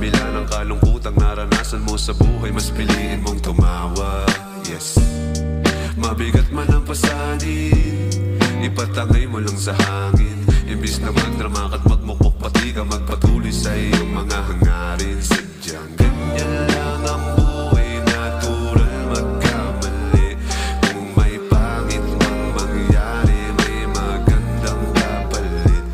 kabila ng kalungkutang naranasan mo sa buhay, mas piliin mong tumawa. Yes, mabigat man ang pasanin, ipatangay mo lang sa hangin. Imbis na magdrama at magmukmuk, pati ka magpatuloy sa iyong mga hangarin. Sadyang ganyan lang ang buhay, natural magkamali. Kung may pangit mang mangyari, may magandang kapalit.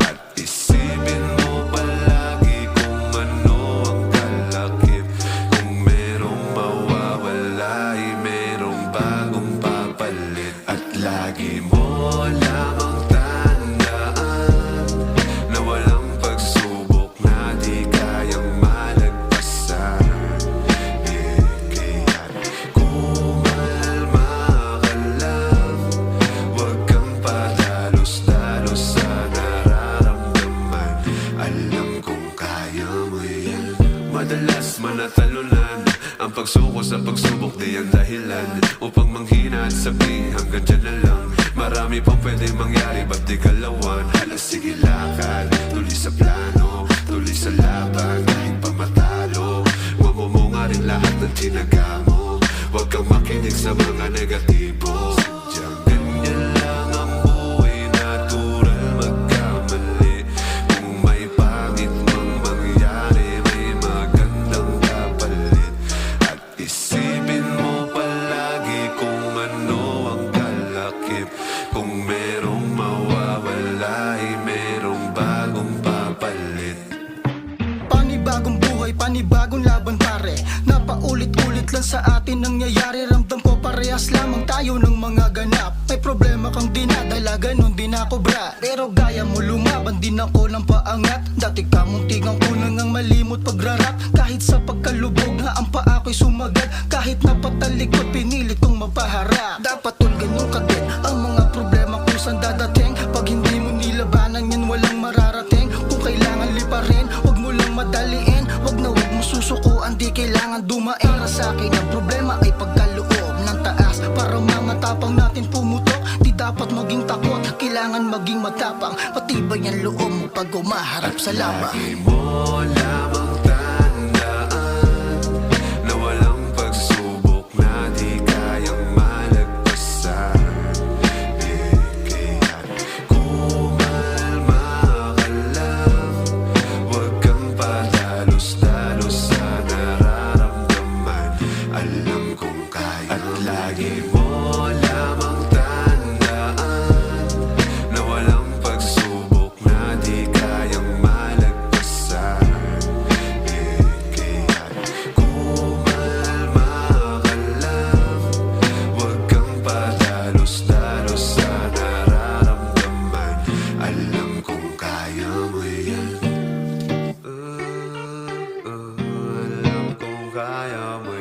At isipin mo palagi kung ano ang kalakip. Kung merong mawawala, ay merong bagong papalit. At lagi mo lamang tandaan na walang pagsubok na di kayang malagpasan. Kaya't kumalma ka lang, huwag kang padalos-dalos sa nararamdaman. Alam kong kaya mo yan. Madalas manatalunan ang pagsuko sa pagsubok, di ang dahilan upang manghina at sabihin hanggang dyan na lang. Marami pang pwede mangyari, ba't di galawan? Hala, sige lakad, tuloy sa plano, tuloy sa laban. Kahit pa matalo, huwag mo nga rin lahat ng tinaga mo. Huwag kang makinig sa mga negatibo. Sadyang ganyan lang ang buhay, natural magkamali. Kung may pangit mang mangyari, may magandang kapalit. At isipin mo palagi kung ano ang kalakip. Kung merong mawawala, ay merong bagong papalit. Panibagong buhay, panibagong laban pare. Napaulit-ulit lang sa atin nangyayari. Ramdam ko parehas lamang tayo ng mga ganap. May problema kang dinadala, ganun din ako bra. Pero gaya mo lumaban din ako ng paangat. Dati ka muntingang kulang ang malimot pagrarap. Kahit sa pagkalubog na ang paa ko'y sumagad. Kahit napatalikod, pinilit kong mapaharap. Dapat tol ganun ka din ang mga problema kung saan dadating. Pag hindi mo nilabanan yan, walang mararating. Kung kailangan liparin, huwag mo lang madaliin. Huwag na huwag mo susukuan, di kailangan dumain. Para sa'kin ang problema ay pagkaloob ng taas. Para mga tapang natin pumutok, di dapat maging takot. Kailangan maging matapang, matibay ang loob mo pag umaharap sa laban. Lagi mo lamang tandaan na walang pagsubok na di kayang malagpasan. Kaya't kumalma ka lang, huwag kang padalos-dalos sa nararamdaman. Alam kong kaya. At lagi mo lamang tandaan na walang pagsubok na di kayang malagpasan. Kaya't kumalma ka lang, huwag kang padalos-dalos sa nararamdaman. Alam kong kaya mo yan. Alam kong kaya mo